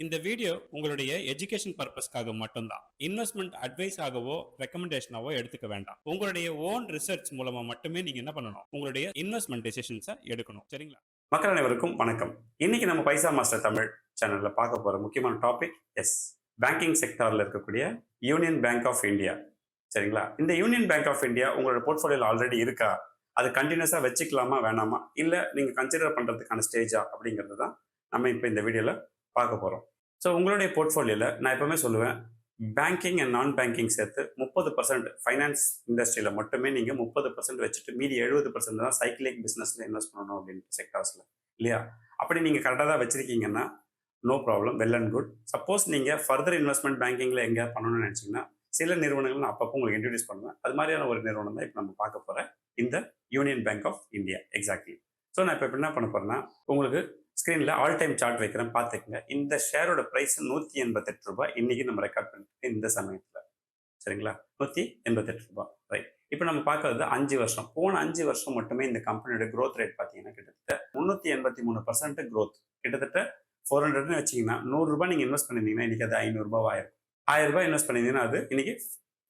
இந்த வீடியோ உங்களுடைய எஜுகேஷன் பர்பஸ்க்காக மட்டும்தான். இன்வெஸ்ட்மெண்ட் அட்வைஸ் ஆகவோ ரெக்கமெண்டேஷனாவோ எடுத்துக்க வேண்டாம். உங்களுடைய ஓன் ரிசர்ச் மூலமா மட்டுமே நீங்க என்ன பண்ணணும், உங்களுடைய இன்வெஸ்ட்மெண்ட் டெசிஷன்ஸை எடுக்கணும். சரிங்களா? மக்கள் அனைவருக்கும் வணக்கம். இன்னைக்கு நம்ம பைசா மாஸ்டர் தமிழ் சேனல்ல பார்க்க போற முக்கியமான டாபிக் பேங்கிங் செக்டார்ல இருக்கக்கூடிய யூனியன் பேங்க் ஆஃப் இந்தியா. சரிங்களா? இந்த யூனியன் பேங்க் ஆஃப் இந்தியா உங்களோட போர்ட்ஃபோலியோல ஆல்ரெடி இருக்கா, அது கண்டினியூஸா வச்சுக்கலாமா வேணாமா, இல்ல நீங்க கன்சிடர் பண்றதுக்கான ஸ்டேஜா அப்படிங்கிறது தான் நம்ம இப்போ இந்த வீடியோல பார்க்க போறோம். ஸோ உங்களுடைய போர்ட்ஃபோலியோல நான் எப்பவுமே சொல்லுவேன், பேங்கிங் அண்ட் நான் பேங்கிங் சேர்த்து 30% ஃபைனான்ஸ் இண்டஸ்ட்ரியில மட்டுமே நீங்க 30% வச்சுட்டு மீதி 70% தான் சைக்கிளிக் பிசினஸ்ல இன்வெஸ்ட் பண்ணணும் அப்படின்ட்டு செக்டார்ஸ்ல, இல்லையா? அப்படி நீங்க கரெக்டாக தான் வச்சிருக்கீங்கன்னா no problem, well and good. Suppose நீங்க ஃபர்தர் இன்வெஸ்ட்மெண்ட் பேங்கிங்ல எங்க பண்ணணும்னு நினைச்சீங்கன்னா சில நிறுவனங்கள் நான் அப்பப்போ உங்களுக்கு இன்ட்ரடியூஸ் பண்ணுவேன். அது மாதிரியான ஒரு நிறுவனம் தான் இப்போ நம்ம பார்க்க போற இந்த Union Bank of India. Exactly. So நான் இப்போ என்ன பண்ண போறேன்னா, உங்களுக்கு ஸ்க்ரீனில் ஆல் டைம் சார்ட் வைக்கிறேன், பார்த்துக்கங்க. இந்த ஷேரோட ப்ரைஸ் 188 ரூபாய் இன்னைக்கு நம்ம ரெக்கார்ட் பண்ணிட்டு இந்த சமயத்தில். சரிங்களா? 188 ரூபாய். ரைட். இப்போ நம்ம பார்க்கறது 5 வருஷம். போன 5 வருஷம் மட்டுமே இந்த கம்பெனியோட க்ரோத் ரேட் பார்த்தீங்கன்னா கிட்டத்தட்ட 383% க்ரோத். கிட்டத்தட்ட 400ன்னு வச்சிங்கன்னா 100 ரூபாய் நீங்கள் இன்வெஸ்ட் பண்ணியிருந்தீங்கன்னா இன்னைக்கு அது 500 ரூபாய் ஆயிருக்கும். 1000 ரூபாய் இன்வெஸ்ட் பண்ணியிருந்தீங்கன்னா அது இன்னைக்கு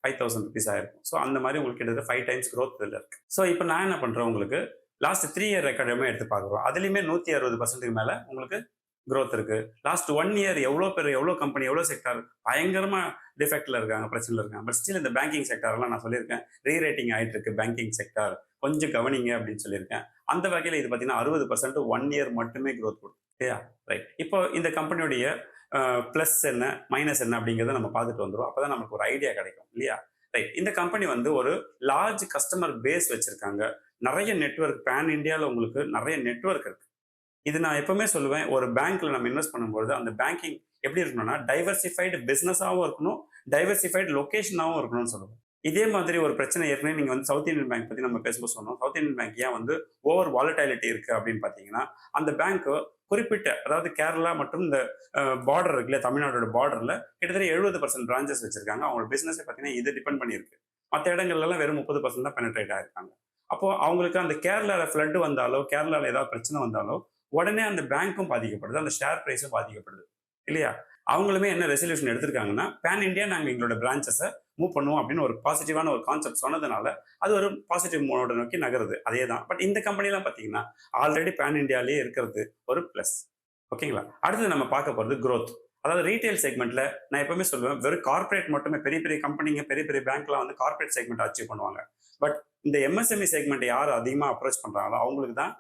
5000 ருபீஸ் ஆயிருக்கும். ஸோ அந்த மாதிரி உங்களுக்கு கிட்டத்தட்ட 5 டைம்ஸ் க்ரோத் இதில் இருக்கு. ஸோ இப்போ நான் என்ன பண்ணுறேன், உங்களுக்கு லாஸ்ட் 3 இயர் ரெக்கார்டுமே எடுத்து பார்க்குறோம். அதுலேயுமே 160% மேலே உங்களுக்கு க்ரோத் இருக்கு. லாஸ்ட் 1 இயர் எவ்வளோ பேர், எவ்வளோ கம்பெனி, எவ்வளோ செக்டார் பயங்கரமா டிஃபெக்ட்ல இருக்காங்க, பிரச்சனையில் இருக்காங்க. பட் ஸ்டில் இந்த பேங்கிங் செக்டார்லாம் நான் சொல்லியிருக்கேன், ரீரேட்டிங் ஆயிட்டு இருக்கு பேங்கிங் செக்டார், கொஞ்சம் கவனிங்க அப்படின்னு சொல்லியிருக்கேன். அந்த வகையில் இது பார்த்தீங்கன்னா 60% 1 இயர் மட்டுமே க்ரோத் கொடுக்கும். இல்லையா? ரைட். இப்போ இந்த கம்பெனியுடைய ப்ளஸ் என்ன மைனஸ் என்ன அப்படிங்கிறத நம்ம பார்த்துட்டு வந்துடும். அப்போதான் நமக்கு ஒரு ஐடியா கிடைக்கும், இல்லையா? ரைட். இந்த கம்பெனி வந்து ஒரு லார்ஜ் கஸ்டமர் பேஸ் வச்சிருக்காங்க. நிறைய நெட்வொர்க், பேன் இந்தியாவில் உங்களுக்கு நிறைய நெட்வொர்க் இருக்கு. இது நான் எப்பவுமே சொல்லுவேன், ஒரு பேங்க்ல நம்ம இன்வெஸ்ட் பண்ணும்போது அந்த பேங்கிங் எப்படி இருக்கணும்னா டைவர்சிஃபைடு பிசினஸாகவும் இருக்கணும், டைவர்சிஃபைடு லொகேஷனாகவும் இருக்கணும்னு சொல்லுவேன். இதே மாதிரி ஒரு பிரச்சனை ஏற்கனவே நீங்க வந்து சவுத் இந்தியன் பேங்க் பத்தி நம்ம பேசும்போது சொன்னோம். சவுத் இந்தியன் பேங்க் ஏன் வந்து ஓவர் வாலட்டாலிட்டி இருக்கு அப்படின்னு பாத்தீங்கன்னா, அந்த பேங்க் குறிப்பிட்ட, அதாவது கேரளா மற்றும் இந்த பார்டர் இருக்குல்ல, தமிழ்நாடோட பார்டர்ல கிட்டத்தட்ட 70% பிரான்ச்சஸ் வச்சிருக்காங்க. அவங்களோட பிசினஸ் பார்த்தீங்கன்னா இது டிபெண்ட் பண்ணியிருக்கு. மற்ற இடங்கள்லாம் வெறும் 30% தான் பெனட்ரேட் ஆயிருக்காங்க. அப்போ அவங்களுக்கு அந்த கேரளால ஃப்ளட் வந்தாலோ, கேரளால ஏதாவது பிரச்சனை வந்தாலோ உடனே அந்த பேங்க்கும் பாதிக்கப்படுது, அந்த ஷேர் பிரைஸும் பாதிக்கப்படுது, இல்லையா? அவங்களுமே என்ன ரெசல்யூஷன் எடுத்திருக்காங்கன்னா, பேன் இந்தியா நாங்கள் எங்களோட பிரான்ச்சஸை மூவ் பண்ணுவோம் அப்படின்னு ஒரு பாசிட்டிவான ஒரு கான்செப்ட் சொன்னதுனால அது ஒரு பாசிட்டிவ் மோட நோக்கி நகருது. அதே தான். பட் இந்த கம்பெனிலாம் பார்த்தீங்கன்னா ஆல்ரெடி பேன் இந்தியாலேயே இருக்கிறது ஒரு ப்ளஸ். ஓகேங்களா? அடுத்தது நம்ம பார்க்க போகிறது க்ரோத். அதாவது ரீட்டைல் செக்மெண்ட்ல நான் எப்பவுமே சொல்லுவேன், வெறும் கார்பரேட் மட்டுமே, பெரிய பெரிய கம்பெனிங்க, பெரிய பெரிய பேங்க்லாம் வந்து கார்பரேட் செக்மெண்ட் அச்சீவ் பண்ணுவாங்க. பட் இந்த எம்எஸ்எம்இ செக்மெண்ட் யார் அதிகமாக அப்ரோச் பண்ணுறாங்களோ அவங்களுக்கு தான்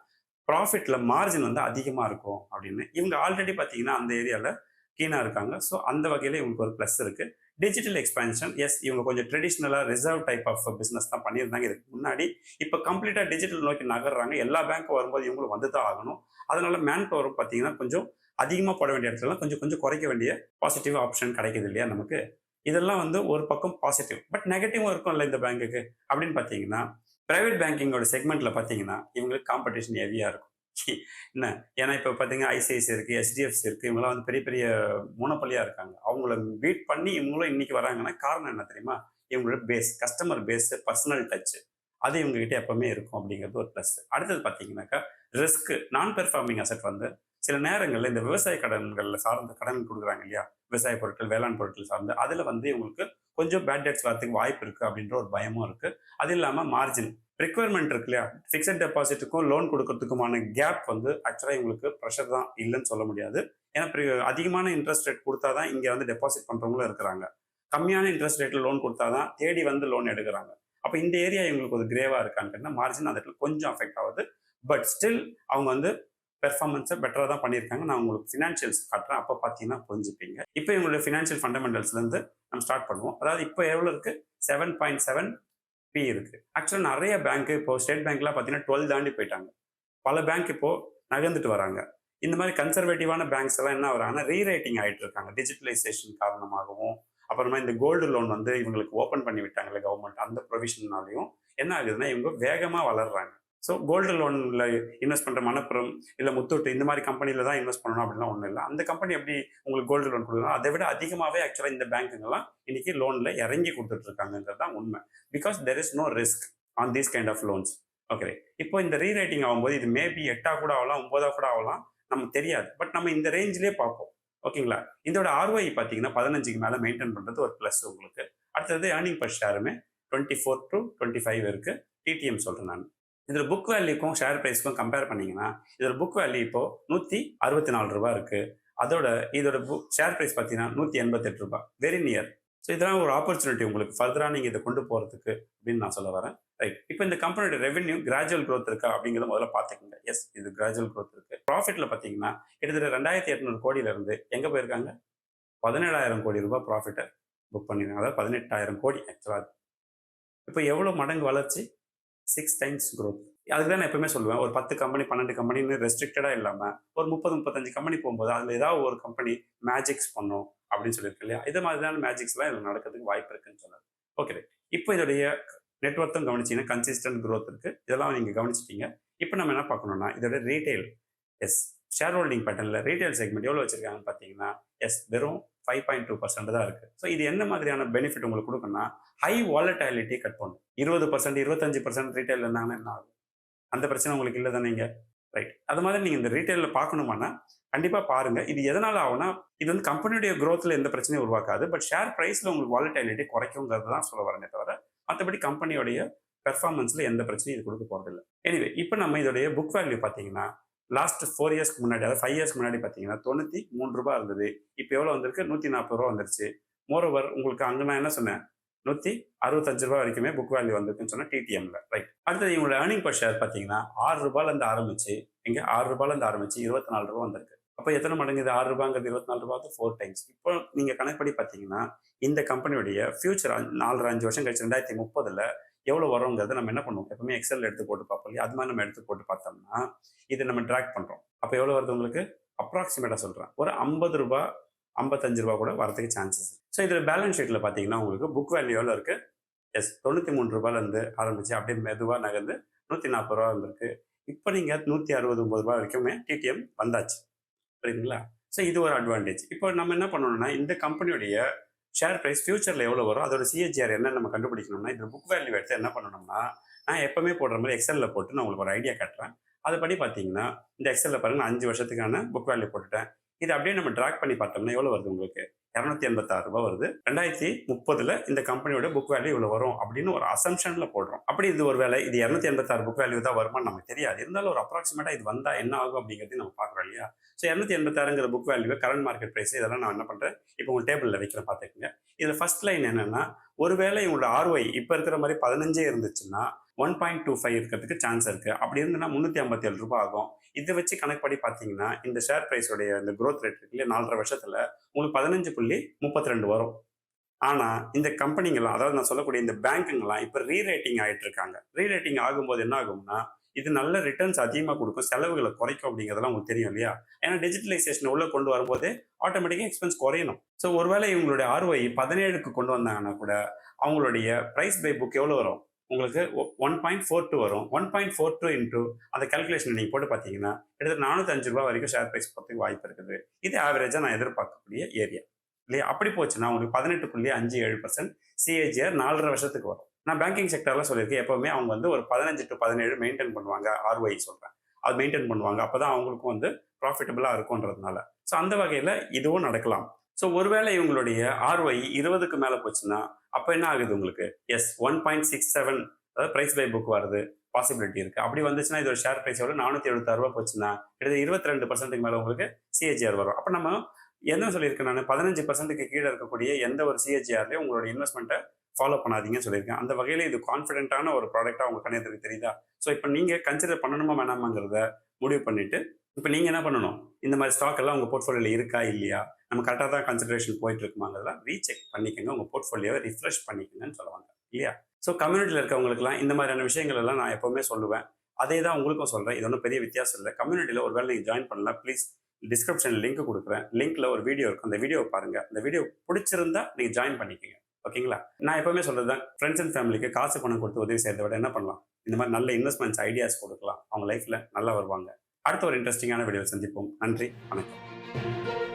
ப்ராஃபிட்ல மார்ஜின் வந்து அதிகமாக இருக்கும் அப்படின்னு. இவங்க ஆல்ரெடி பார்த்தீங்கன்னா அந்த ஏரியாவில் கீனாக இருக்காங்க. ஸோ அந்த வகையில் இவங்களுக்கு ஒரு ப்ளஸ் இருக்கு. டிஜிட்டல் எக்ஸ்பான்ஷன், இவங்க கொஞ்சம் ட்ரெடிஷ்னலாக ரிசர்வ் டைப் ஆஃப் பிஸ்னஸ் தான் பண்ணியிருந்தாங்க இதுக்கு முன்னாடி. இப்போ கம்ப்ளீட்டாக டிஜிட்டல் நோக்கி நகர்றாங்க. எல்லா பேங்க்கும் வரும்போது இவங்களும் வந்து தான் ஆகணும். அதனால மேன் பவரும் பார்த்தீங்கன்னா கொஞ்சம் அதிகமாக போட வேண்டிய இடத்துலலாம் கொஞ்சம் கொஞ்சம் குறைக்க வேண்டிய பாசிட்டிவ் ஆப்ஷன் கிடைக்குது, இல்லையா நமக்கு? இதெல்லாம் வந்து ஒரு பக்கம் பாசிட்டிவ். பட் நெகட்டிவும் இருக்கும்ல இந்த பேங்குக்கு அப்படின்னு பார்த்தீங்கன்னா, பிரைவேட் பேங்கிங்கோட செக்மெண்ட்ல பார்த்தீங்கன்னா இவங்களுக்கு காம்படிஷன் ஹெவியாக இருக்கும். என்ன, ஏன்னா இப்போ பார்த்தீங்கன்னா ஐசிஐசி இருக்கு, HDFC இருக்கு, இவங்களாம் வந்து பெரிய பெரிய மோனோபலியா இருக்காங்க. அவங்கள பீட் பண்ணி இவங்களும் இன்னைக்கு வராங்கன்னா காரணம் என்ன தெரியுமா? இவங்களோட base, customer base, personal touch, அது இவங்ககிட்ட எப்பவுமே இருக்கும் அப்படிங்கிறது ஒரு ப்ளஸ். அடுத்தது பார்த்தீங்கன்னாக்கா ரிஸ்க். நான் பெர்ஃபார்மிங் அசெட் வந்து சில நேரங்களில் இந்த விவசாய கடன்களில் சார்ந்த கடன் கொடுக்குறாங்க இல்லையா, விவசாய பொருட்கள், வேளாண் பொருட்கள் சார்ந்து, அதில் வந்து இவங்களுக்கு கொஞ்சம் பேட் டெட்ஸ் வரதுக்கு வாய்ப்பு இருக்குது அப்படின்ற ஒரு பயமும் இருக்குது. அது இல்லாமல் மார்ஜின் ரிக்குவயர்மெண்ட் இருக்கு இல்லையா, ஃபிக்ஸட் டெபாசிட்டுக்கும் லோன் கொடுக்கறதுக்குமான கேப் வந்து ஆக்சுவலாக இவங்களுக்கு ப்ரெஷர் தான், இல்லைன்னு சொல்ல முடியாது. ஏன்னா அதிகமான இன்ட்ரெஸ்ட் ரேட் கொடுத்தா தான் இங்கே வந்து டெபாசிட் பண்ணுறவங்களும் இருக்கிறாங்க. கம்மியான இன்ட்ரெஸ்ட் ரேட்டில் லோன் கொடுத்தா தான் தேடி வந்து லோன் எடுக்கிறாங்க. அப்போ இந்த ஏரியா இவங்களுக்கு ஒரு கிரேவாக இருக்கான்னு கேட்டால் மார்ஜின் அந்த இடத்துல கொஞ்சம் அஃபெக்ட் ஆகுது. பட் ஸ்டில் அவங்க வந்து பெர்ஃபார்மன்ஸை பெட்டராக தான் பண்ணியிருக்காங்க. நான் உங்களுக்கு ஃபினான்ஷியல்ஸ் காட்டுறேன், அப்போ பார்த்தீங்கன்னா புரிஞ்சுப்பீங்க. இப்போ இவங்களுடைய ஃபினான்ஷியல் ஃபண்டமெண்டல்ஸ்லேருந்து நம்ம ஸ்டார்ட் பண்ணுவோம். அதாவது இப்போ எவ்வளோ இருக்குது? 7.7 பி இருக்கு. ஆக்சுவலாக நிறைய பேங்க் இப்போ ஸ்டேட் பேங்க்லாம் பார்த்தீங்கன்னா 12 தாண்டி போயிட்டாங்க. பல பேங்க் இப்போ நகர்ந்துட்டு வராங்க. இந்த மாதிரி கன்சர்வேட்டிவான பேங்க்ஸ் எல்லாம் என்ன வராங்கன்னா ரீரேட்டிங் ஆகிட்டு இருக்காங்க, டிஜிட்டலைசேஷன் காரணமாகவும். அப்புறமா இந்த கோல்டு லோன் வந்து இவங்களுக்கு ஓப்பன் பண்ணி விட்டாங்கல்ல கவர்மெண்ட், அந்த ப்ரொவிஷன்னாலையும் என்ன ஆகுதுன்னா இவங்க வேகமாக வளர்றாங்க. ஸோ கோல்டு லோனில் இன்வெஸ்ட் பண்ணுற மணப்புறம் இல்லை முத்தூட்டு இந்த மாதிரி கம்பெனியில் தான் இன்வெஸ்ட் பண்ணணும் அப்படிலாம் ஒன்றும் இல்லை. அந்த கம்பெனி எப்படி உங்களுக்கு கோல்டு லோன் கொடுக்கணும், அதை விட அதிகமாகவே ஆக்சுவலாக இந்த பேங்க்குங்கெல்லாம் இன்னைக்கு லோனில் இறங்கி கொடுத்துட்டு இருக்காங்கிறது தான் உண்மை. Because there is no risk on these kind of loans. Okay. இப்போ இந்த ரீரேட்டிங் ஆகும்போது இது மேபி 8 கூட ஆகலாம், 9 கூட ஆகலாம், நமக்கு தெரியாது. பட் நம்ம இந்த ரேஞ்சிலே பார்ப்போம். ஓகேங்களா? இதோட ROI பார்த்தீங்கன்னா 15க்கு மேல மெயின்டெயின் பண்றது ஒரு பிளஸ் உங்களுக்கு. அடுத்தது ஏர்னிங் பர் ஷேருமே 24 to 25 இருக்கு. டிடிஎம் சொல்றேன் நானு. இதுல புக் வேல்யூக்கும் ஷேர் பிரைஸ்க்கும் கம்பேர் பண்ணீங்கன்னா, இதோட புக் வேல்யூ இப்போ ரூ. 164 இருக்கு. இதோட ஷேர் பிரைஸ் பார்த்தீங்கன்னா ரூ. 188. Very near. ஸோ இதெல்லாம் ஒரு ஆப்பர்ச்சுனிட்டி உங்களுக்கு ஃபர்தரா நீங்க இதை கொண்டு போறதுக்கு அப்படின்னு நான் சொல்ல வரேன். ரைட். இப்போ இந்த கம்பெனியோட ரெவென்யூ கிராஜுவல் growth இருக்கா அப்படிங்கிறத முதல்ல பார்த்துக்கங்க. எஸ், இது கிராஜுவல் growth இருக்கு. ப்ராஃபிட்ல பார்த்தீங்கன்னா கிட்டத்தட்ட 2800 கோடியில இருந்து எங்க போயிருக்காங்க? 17,000 கோடி ரூபாய் ப்ராஃபிட்டை புக் பண்ணிருக்காங்க. அதாவது 18,000 கோடி ஆக்சுவலா. இப்போ எவ்வளவு மடங்கு வளர்ச்சி? 6 டைம்ஸ் growth. அதுக்கு தான் நான் எப்பவுமே சொல்லுவேன், ஒரு 10 கம்பெனி 12 கம்பெனின்னு ரெஸ்ட்ரிக்டடா இல்லாம ஒரு 30-35 கம்பெனி போகும்போது அதுல ஏதாவது ஒரு கம்பெனி மேஜிக்ஸ் பண்ணும் அப்படின்னு சொல்லியிருக்கு இல்லையா? இது மாதிரியான மேஜிக்ஸ்லாம் இதுல நடக்கிறதுக்கு வாய்ப்பு இருக்குன்னு சொன்னார். ஓகே, இப்போ இதோடைய நெட்வொர்த்தும் கவனிச்சீங்கன்னா கன்சிஸ்டன்ட் growth இருக்கு. இதெல்லாம் நீங்க கவனிச்சிட்டீங்க. இப்போ நம்ம என்ன பார்க்கணும்னா இதோட ரீட்டைல், எஸ், ஷேர் ஹோல்டிங் பேட்டர்ல ரீட்டைல் செக்மெண்ட் எவ்வளவு வச்சிருக்காங்கன்னு பார்த்தீங்கன்னா, எஸ், வெறும் 5.2% தான் இருக்கு. ஸோ இது என்ன மாதிரியான பெனிஃபிட் உங்களுக்கு கொடுக்குன்னா, ஹை வாலட்டாலிட்டி கட் பண்ணும். 20% 25% ரீட்டைல் இருந்தாங்கன்னா என்ன ஆகும்? அந்த பிரச்சனை உங்களுக்கு இல்லை தானேங்க? ரைட். அது மாதிரி நீங்க இந்த ரீட்டைல்ல பார்க்கணுமானா கண்டிப்பா பாருங்க. இது எதனால ஆகும்னா, இது வந்து கம்பெனியுடைய growthல எந்த பிரச்சனையும் உருவாக்காது. பட் ஷேர் பிரைஸ்ல உங்களுக்கு வாலட்டாலிட்டி குறைக்குங்கிறது தான் சொல்ல வரேனே தவிர, மற்றபடி கம்பெனியோடைய பெர்ஃபார்மன்ஸ்ல எந்த பிரச்சனையும் இது கொடுக்க போறதில்லை. எனிவே, இப்போ நம்ம இதோடைய புக் வேல்யூ பார்த்தீங்கன்னா லாஸ்ட் 4 இயர்ஸ்க்கு முன்னாடி, அதாவது 5 இயர்ஸ்க்கு முன்னாடி பார்த்தீங்கன்னா ரூ. 93 இருந்தது. இப்போ எவ்வளோ வந்திருக்கு? ரூ. 140 வந்துருச்சு. மோரோவர் உங்களுக்கு அங்கே நான் என்ன சொன்னேன்? ரூ. 165 வரைக்குமே புக் வேல்யூ வந்திருக்குன்னு சொன்னா டிடிஎம்ல. ரைட். அடுத்தது இவங்களோட ஏர்னிங் பர் ஷேர் பார்த்தீங்கன்னா ரூ. 6 இங்க ரூ. 6 ரூ. 24 வந்திருக்கு. அப்போ எத்தனை மடங்கு இது? ரூ. 6 4 டைம்ஸ். இப்போ நீங்க கணக்குப்படி பார்த்தீங்கன்னா இந்த கம்பெனியுடைய ஃபியூச்சர் 4-5 வருஷம் கழிச்சு 2030ல எவ்வளவு வருங்கிறத நம்ம என்ன பண்ணுவோம்? எப்பவுமே எக்ஸல் எடுத்து போட்டு பார்ப்போம் இல்லையா? அது மாதிரி நம்ம எடுத்து போட்டு பார்த்தோம்னா இதை நம்ம ட்ராக் பண்றோம். அப்போ எவ்வளவு வருது உங்களுக்கு? அப்ராக்சிமேட்டா சொல்றேன், ஒரு ரூ. 50 ரூ. 55 கூட வரதுக்கு சான்சஸ். ஸோ இதில் பேலன்ஸ் ஷீட்ல பார்த்தீங்கன்னா உங்களுக்கு புக் வேல்யூ எவ்வளோ இருக்கு? எஸ், ரூ. 93 இருந்து ஆரம்பிச்சு அப்படியே மெதுவாக நகர்ந்து ரூ. 140 வந்திருக்கு. இப்போ நீங்க ரூ. 169 வரைக்குமே டிடிஎம் வந்தாச்சு. புரியுதுங்களா? ஸோ இது ஒரு அட்வான்டேஜ். இப்போ நம்ம என்ன பண்ணணும்னா இந்த கம்பெனியுடைய ஷேர் பிரைஸ் ஃபியூச்சர்ல எவ்வளோ வரும், அதோட சிஏஜிஆர் என்ன நம்ம கண்டுபிடிக்கணும்னா இந்த புக் வேல்யூ எடுத்து என்ன பண்ணணும்னா, நான் எப்பவுமே போடுற மாதிரி எக்ஸல்ல போட்டு நான் உங்களுக்கு ஒரு ஐடியா காட்டுறேன். அதுபடி பார்த்தீங்கன்னா இந்த எக்ஸல்ல பாருங்க, 5 வருஷத்துக்கான புக் வேல்யூ போட்டுட்டேன். இது அப்படியே நம்ம ட்ராக் பண்ணி பார்த்தோம்னா எவ்வளோ வருது உங்களுக்கு? ரூ. 286 வருது. 2030ல இந்த கம்பெனியோட புக் வேல்யூ இவ்வளோ வரும் அப்படின்னு ஒரு அசம்ஷன்ல போடுறோம். அப்படி இது ஒரு வேலை இது 286 புக் வேல்யூ தான் வருமானு நமக்கு தெரியாது. இருந்தாலும் ஒரு அப்ராக்சிமேட்டா இது வந்தா என்ன ஆகும் அப்படிங்கிறது நம்ம பார்க்குறோம் இல்லையா? ஸோ 286ங்கிற book value, current market price, இதெல்லாம் நான் என்ன பண்றேன் இப்போ உங்க டேபிள்ல வைக்கிறேன் பார்த்துக்கோங்க. இதுல ஃபர்ஸ்ட் லைன் என்னன்னா, ஒருவேளை உங்களோட ROI இப்போ இருக்கிற மாதிரி 15 இருந்துச்சுன்னா 1.25 இருக்கிறதுக்கு சான்ஸ் இருக்கு. அப்படி இருந்துன்னா ரூ. 357 ஆகும். இதை வச்சு கணக்குப்படி பார்த்தீங்கன்னா இந்த ஷேர் பிரைஸோடைய இந்த growth ரேட் இருக்கு இல்லையா, 4.5 வருஷத்துல உங்களுக்கு 15.32 வரும். ஆனா இந்த கம்பெனிங்கெல்லாம், அதாவது நான் சொல்லக்கூடிய இந்த பேங்குங்கெல்லாம் இப்போ ரீரேட்டிங் ஆயிட்டு இருக்காங்க. ரீரேட்டிங் ஆகும்போது என்ன ஆகும்னா இது நல்ல ரிட்டர்ன்ஸ் அதிகமாக கொடுக்கும், செலவுகளை குறைக்கும் அப்படிங்கிறதெல்லாம் உங்களுக்கு தெரியும் இல்லையா? ஏன்னா டிஜிட்டலைசேஷன் உள்ள கொண்டு வரும்போது ஆட்டோமேட்டிக்காக எக்ஸ்பென்ஸ் குறையணும். ஸோ ஒருவேளை இவங்களுடைய ROI 17க்கு கொண்டு வந்தாங்கன்னா கூட அவங்களுடைய பிரைஸ் பை புக் எவ்வளோ வரும்? உங்களுக்கு 1.42 வரும். 1.42 இன்டூ அந்த கால்குலேஷன் நீங்க போட்டு பார்த்தீங்கன்னா கிட்டத்தட்ட ரூ. 405 வரைக்கும் ஷேர் பிரைஸ் போகிறதுக்கு வாய்ப்பு இருக்குது. இது ஆவரேஜா நான் எதிர்பார்க்கக்கூடிய ஏரியா இல்லையா? அப்படி போச்சுன்னா உங்களுக்கு 18.57% சிஏஜிஆர் 4.5 வருஷத்துக்கு வரும். நான் பேங்கிங் செக்டர்ல சொல்லியிருக்கேன், எப்பவுமே அவங்க வந்து ஒரு 15 to 17 மெயின்டைன் பண்ணுவாங்க. ROI சொல்றேன், அது மெயின்டைன் பண்ணுவாங்க. அப்பதான் அவங்களுக்கும் வந்து ப்ராஃபிட்டபிளா இருக்கும்ன்றதுனால. ஸோ அந்த வகையில இதுவும் நடக்கலாம். ஸோ ஒருவேளை இவங்களுடைய ROI 20க்கு மேல போச்சுன்னா அப்ப என்ன ஆகுது உங்களுக்கு? எஸ், 1.67 அதாவது பிரைஸ் பை புக் வருது, பாசிபிலிட்டி இருக்கு. அப்படி வந்துச்சுன்னா இதோட ஷேர் பிரைஸ் எவ்வளவு? 476 போச்சுன்னா கிட்டத்தட்ட 22% மேல உங்களுக்கு சிஏஜிஆர் வரும். அப்ப நம்ம என்ன சொல்லியிருக்கேன் நான், 15%க்கு கீழே இருக்கக்கூடிய எந்த ஒரு சிஏஜிஆர்லயும் உங்களோட இன்வெஸ்ட்மெண்ட்டை ஃபாலோ பண்ணாதீங்கன்னு சொல்லியிருக்கேன். அந்த வகையில இது கான்ஃபிடென்ட்டான ஒரு ப்ராடக்டா உங்க கணிதத்துக்கு தெரியுதா? ஸோ இப்போ நீங்க கன்சிடர் பண்ணணுமா வேணாமாங்கிறத முடிவு பண்ணிட்டு இப்போ நீங்க என்ன பண்ணணும், இந்த மாதிரி ஸ்டாக் எல்லாம் உங்க போர்ட்ஃபோலியோல இருக்கா இல்லையா, நம்ம கரெக்டாக தான் கன்சிடரேஷன் போயிட்டு இருக்குமாங்கிறதெல்லாம் ரீசெக் பண்ணிக்கோங்க, உங்க போர்ட்ஃபோலியோவை ரிஃப்ரெஷ் பண்ணிக்கோங்கன்னு சொல்லுவாங்க இல்லையா? ஸோ கம்யூனிட்டியில் இருக்கவங்களுக்குலாம் இந்த மாதிரியான விஷயங்கள் எல்லாம் நான் எப்பவுமே சொல்லுவேன். அதே தான் உங்களுக்கும் சொல்றேன். இது ஒன்றும் பெரிய வித்தியாசம் இல்லை. கம்யூனிட்டியில் ஒரு வேலை நீங்க ஜாயின் பண்ணலாம், ப்ளீஸ் டிஸ்கிரிப்ஷன் லிங்க் கொடுக்குறேன். லிங்க்ல ஒரு வீடியோ இருக்கும், அந்த வீடியோ பாருங்க. அந்த வீடியோ பிடிச்சிருந்தா நீங்க ஜாயின் பண்ணிக்கோங்க. ஓகேங்களா? நான் எப்பவுமே சொல்றதுதான், ஃப்ரெண்ட்ஸ் அண்ட் ஃபேமிலிக்கு காசு பணம் கொடுத்து உதவி செய்யறதை விட என்ன பண்ணலாம், இந்த மாதிரி நல்ல இன்வெஸ்ட்மெண்ட்ஸ் ஐடியாஸ் கொடுக்கலாம். அவங்க லைஃப்ல நல்லா வருவாங்க. அடுத்த ஒரு இன்ட்ரெஸ்டிங்கான வீடியோ சந்திப்போம். நன்றி, வணக்கம்.